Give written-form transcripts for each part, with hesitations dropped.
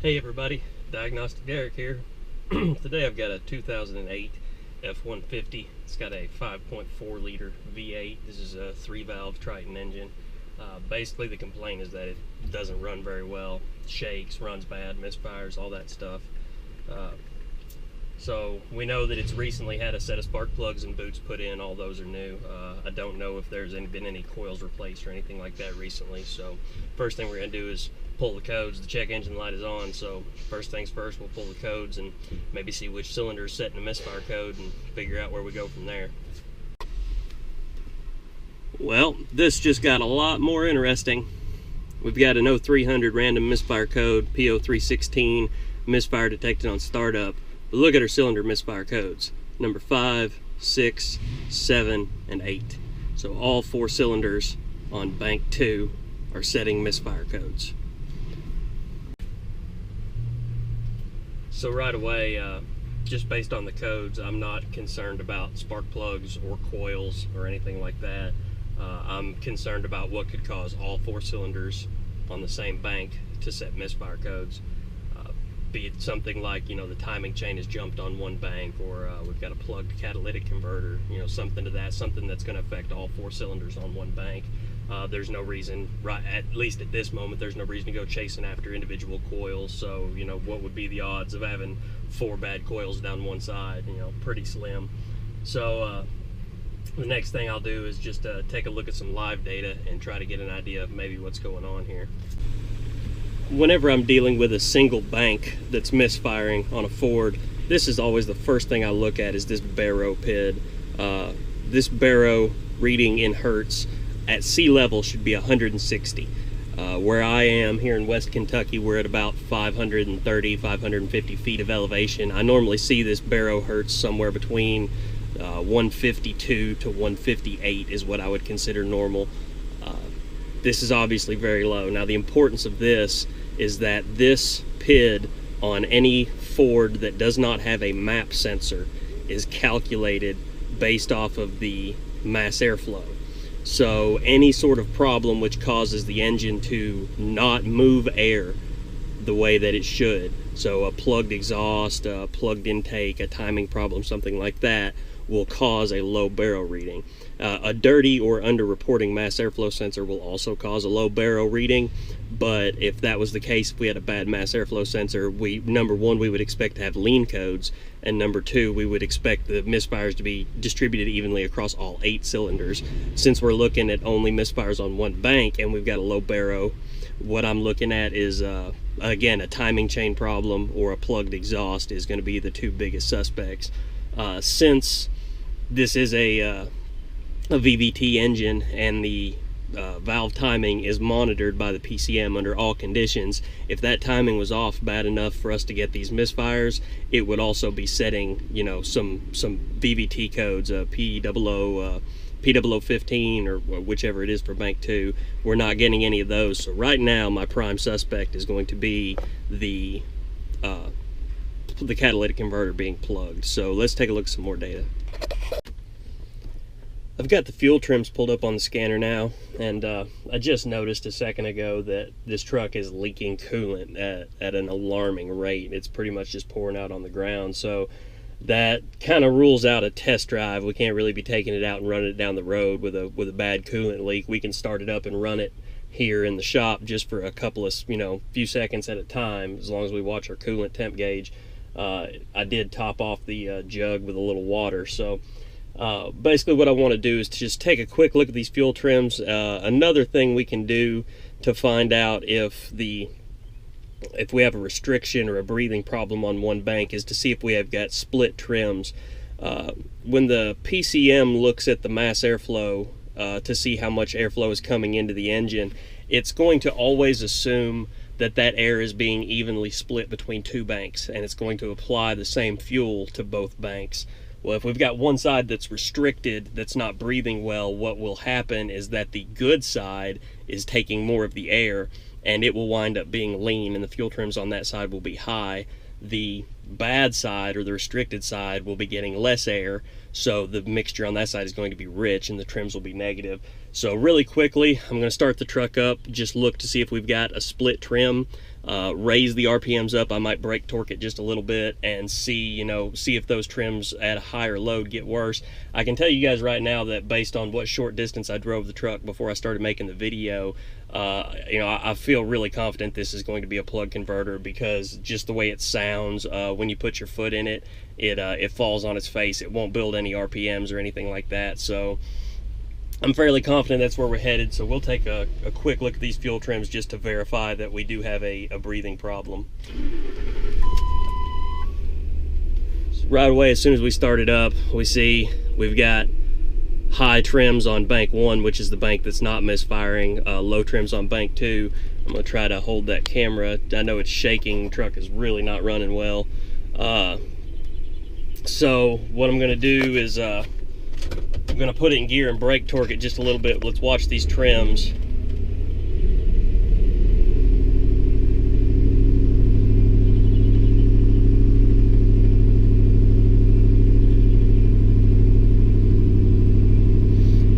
Hey everybody, Diagnostic Derek here. Today I've got a 2008 F150. It's got a 5.4 liter V8. This is a 3-valve Triton engine. Basically the complaint is that it doesn't run very well, shakes, runs bad, misfires, all that stuff. So we know that it's recently had a set of spark plugs and boots put in. All those are new. I don't know if there's been any coils replaced or anything like that recently. So first thing we're going to do is pull the codes. The check engine light is on, so first things first, we'll pull the codes and maybe see which cylinder is set in the misfire code and figure out where we go from there. Well, this just got a lot more interesting. We've got an 0300 random misfire code, P0316, misfire detected on startup. But look at our cylinder misfire codes, number 5, 6, 7, and 8. So all 4 cylinders on bank 2 are setting misfire codes. So right away, just based on the codes, I'm not concerned about spark plugs or coils or anything like that. I'm concerned about what could cause all 4 cylinders on the same bank to set misfire codes. Be it something like, the timing chain has jumped on one bank, or we've got a plugged catalytic converter, something to that, something that's going to affect all 4 cylinders on one bank. There's no reason, at least at this moment, there's no reason to go chasing after individual coils. So, what would be the odds of having 4 bad coils down one side? Pretty slim. So, the next thing I'll do is just take a look at some live data and try to get an idea of maybe what's going on here. Whenever I'm dealing with a single bank that's misfiring on a Ford, this is always the first thing I look at is this baro PID. This baro reading in hertz at sea level should be 160. Where I am here in West Kentucky, we're at about 530, 550 feet of elevation. I normally see this baro hertz somewhere between 152 to 158 is what I would consider normal. This is obviously very low. Now the importance of this is that this PID on any Ford that does not have a map sensor is calculated based off of the mass airflow. So any sort of problem which causes the engine to not move air the way that it should, so a plugged exhaust, a plugged intake, a timing problem, something like that, will cause a low baro reading. A dirty or under-reporting mass airflow sensor will also cause a low baro reading, but if that was the case, if we had a bad mass airflow sensor, number one, we would expect to have lean codes, and number 2, we would expect the misfires to be distributed evenly across all 8 cylinders. Since we're looking at only misfires on one bank and we've got a low baro, what I'm looking at is, again, a timing chain problem or a plugged exhaust is going to be the 2 biggest suspects. Since this is a VVT engine and the valve timing is monitored by the PCM under all conditions, if that timing was off bad enough for us to get these misfires, it would also be setting, some VVT codes, P0015 or whichever it is for bank 2. We're not getting any of those. So right now my prime suspect is going to be the catalytic converter being plugged. So let's take a look at some more data. I've got the fuel trims pulled up on the scanner now, and I just noticed a second ago that this truck is leaking coolant at an alarming rate. It's pretty much just pouring out on the ground, so that kind of rules out a test drive. We can't really be taking it out and running it down the road with a bad coolant leak. We can start it up and run it here in the shop just for a couple of few seconds at a time, as long as we watch our coolant temp gauge. I did top off the jug with a little water, so basically what I want to do is to just take a quick look at these fuel trims. Another thing we can do to find out if we have a restriction or a breathing problem on one bank is to see if we have got split trims. When the PCM looks at the mass airflow to see how much airflow is coming into the engine, it's going to always assume that air is being evenly split between 2 banks, and it's going to apply the same fuel to both banks. Well, if we've got one side that's restricted, that's not breathing well, what will happen is that the good side is taking more of the air, and it will wind up being lean, and the fuel trims on that side will be high. The bad side, or the restricted side, will be getting less air, so the mixture on that side is going to be rich and the trims will be negative. So really quickly, I'm going to start the truck up, just look to see if we've got a split trim. raise the RPMs up. I might brake torque it just a little bit and see if those trims at a higher load get worse. I can tell you guys right now that based on what short distance I drove the truck before I started making the video, I feel really confident this is going to be a plug converter, because just the way it sounds, when you put your foot in it, it falls on its face. It won't build any RPMs or anything like that. So I'm fairly confident that's where we're headed. So we'll take a quick look at these fuel trims just to verify that we do have a breathing problem. So right away, as soon as we start it up, we see we've got high trims on bank 1, which is the bank that's not misfiring, low trims on bank 2. I'm going to try to hold that camera. I know it's shaking. The truck is really not running well. So what I'm going to do is I'm going to put it in gear and brake torque it just a little bit. Let's watch these trims.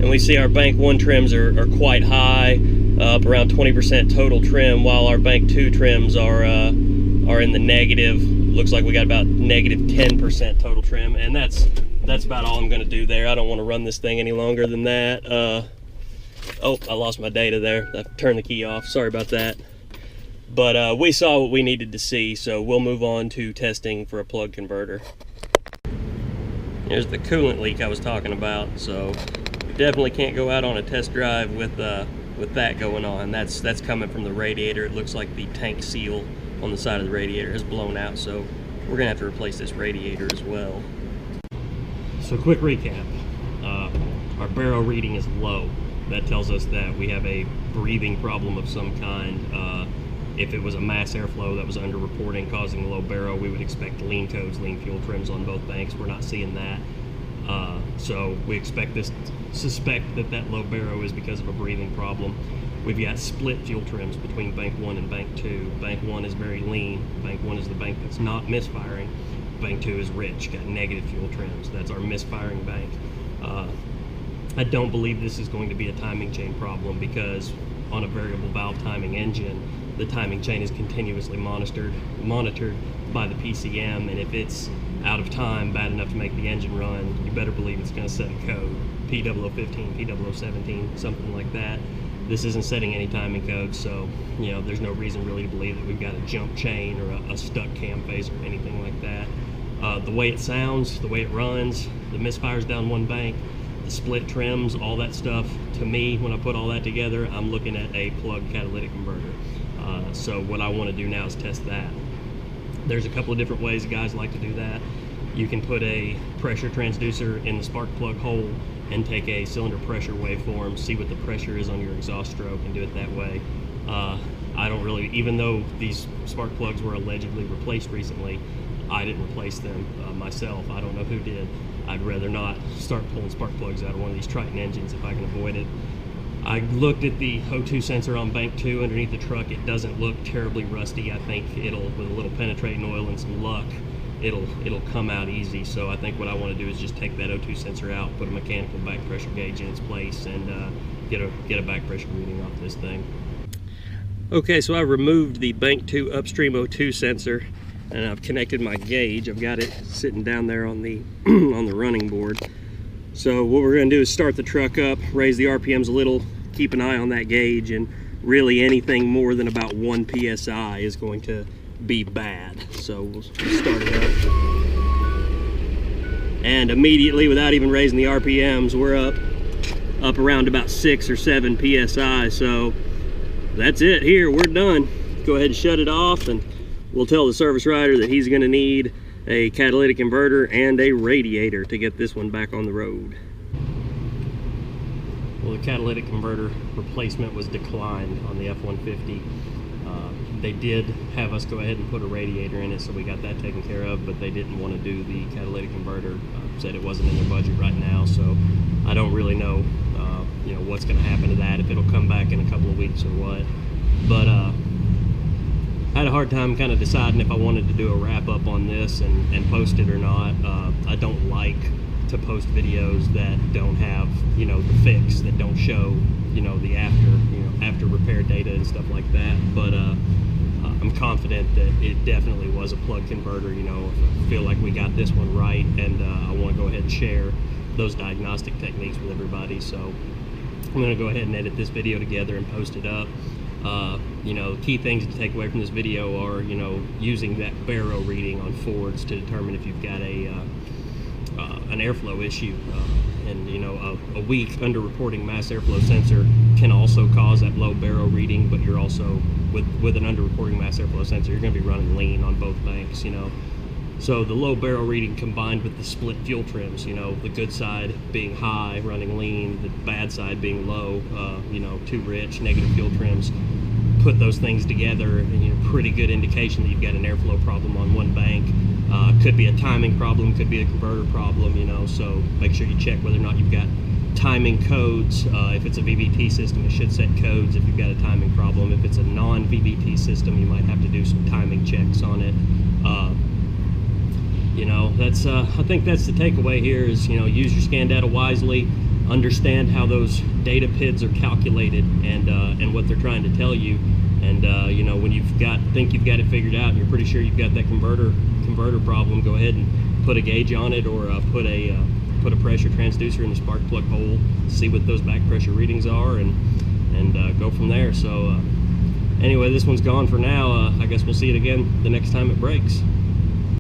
And we see our bank 1 trims are quite high, up around 20% total trim, while our bank 2 trims are in the negative. Looks like we got about negative 10% total trim, and that's about all I'm going to do there. I don't want to run this thing any longer than that. Oh, I lost my data there. I turned the key off. Sorry about that. But we saw what we needed to see, so we'll move on to testing for a plug converter. Here's the coolant leak I was talking about. So we definitely can't go out on a test drive with that going on. That's coming from the radiator. It looks like the tank seal on the side of the radiator has blown out, so we're gonna have to replace this radiator as well. So quick recap, our barrel reading is low. That tells us that we have a breathing problem of some kind. If it was a mass airflow that was underreporting causing low barrel, we would expect lean codes, lean fuel trims on both banks. We're not seeing that. So we suspect that low barrel is because of a breathing problem. We've got split fuel trims between bank 1 and bank 2. Bank 1 is very lean. Bank 1 is the bank that's not misfiring. Bank 2 is rich, got negative fuel trims. That's our misfiring bank. I don't believe this is going to be a timing chain problem, because on a variable valve timing engine, the timing chain is continuously monitored by the PCM, and if it's out of time, bad enough to make the engine run, you better believe it's going to set a code, P0015, P0017, something like that. This isn't setting any timing code, so there's no reason really to believe that we've got a jump chain or a stuck cam phase or anything like that. The way it sounds, the way it runs, the misfires down one bank, the split trims, all that stuff, to me, when I put all that together, I'm looking at a plug catalytic converter. So what I want to do now is test that. There's a couple of different ways guys like to do that. You can put a pressure transducer in the spark plug hole and take a cylinder pressure waveform, see what the pressure is on your exhaust stroke, and do it that way. I don't really, even though these spark plugs were allegedly replaced recently, I didn't replace them myself. I don't know who did. I'd rather not start pulling spark plugs out of one of these Triton engines if I can avoid it. I looked at the O2 sensor on bank 2 underneath the truck. It doesn't look terribly rusty. I think it'll, with a little penetrating oil and some luck, it'll come out easy. So I think what I want to do is just take that O2 sensor out, put a mechanical back pressure gauge in its place, and get a back pressure reading off this thing. Okay, so I removed the bank 2 upstream O2 sensor, and I've connected my gauge. I've got it sitting down there on the on the running board. So what we're going to do is start the truck up, raise the RPMs a little, keep an eye on that gauge, and really anything more than about 1 PSI is going to be bad. So we'll start it up. And immediately, without even raising the RPMs, we're up around about 6 or 7 PSI. So that's it here, we're done. Go ahead and shut it off, and we'll tell the service writer that he's going to need a catalytic converter and a radiator to get this one back on the road. Well, the catalytic converter replacement was declined on the F150. They did have us go ahead and put a radiator in it, so we got that taken care of, but they didn't want to do the catalytic converter. Said it wasn't in their budget right now, so I don't really know, what's going to happen to that, if it'll come back in a couple of weeks or what. But I had a hard time kind of deciding if I wanted to do a wrap up on this and post it or not. I don't like to post videos that don't have, the fix, that don't show, the after repair data and stuff like that. But I'm confident that it definitely was a plug converter. You know, I feel like we got this one right, and I want to go ahead and share those diagnostic techniques with everybody. So I'm going to go ahead and edit this video together and post it up. You know, key things to take away from this video are, you know, using that barrow reading on Fords to determine if you've got an airflow issue. And you know, a weak underreporting mass airflow sensor can also cause that low barrow reading, but you're also, with an underreporting mass airflow sensor, you're going to be running lean on both banks, you know. So the low barrow reading combined with the split fuel trims, you know, the good side being high, running lean, the bad side being low, you know, too rich, negative fuel trims, put those things together, and you know, pretty good indication that you've got an airflow problem on one bank. Could be a timing problem, could be a converter problem, you know, so make sure you check whether or not you've got timing codes. If it's a VVT system, it should set codes if you've got a timing problem. If it's a non-VVT system, you might have to do some timing checks on it. You know, that's I think that's the takeaway here is, you know, use your scan data wisely, understand how those data PIDs are calculated and what they're trying to tell you. And you know, when think you've got it figured out and you're pretty sure you've got that converter problem, go ahead and put a gauge on it, or put a pressure transducer in the spark plug hole, see what those back pressure readings are, and go from there. So anyway, this one's gone for now. I guess we'll see it again the next time it breaks.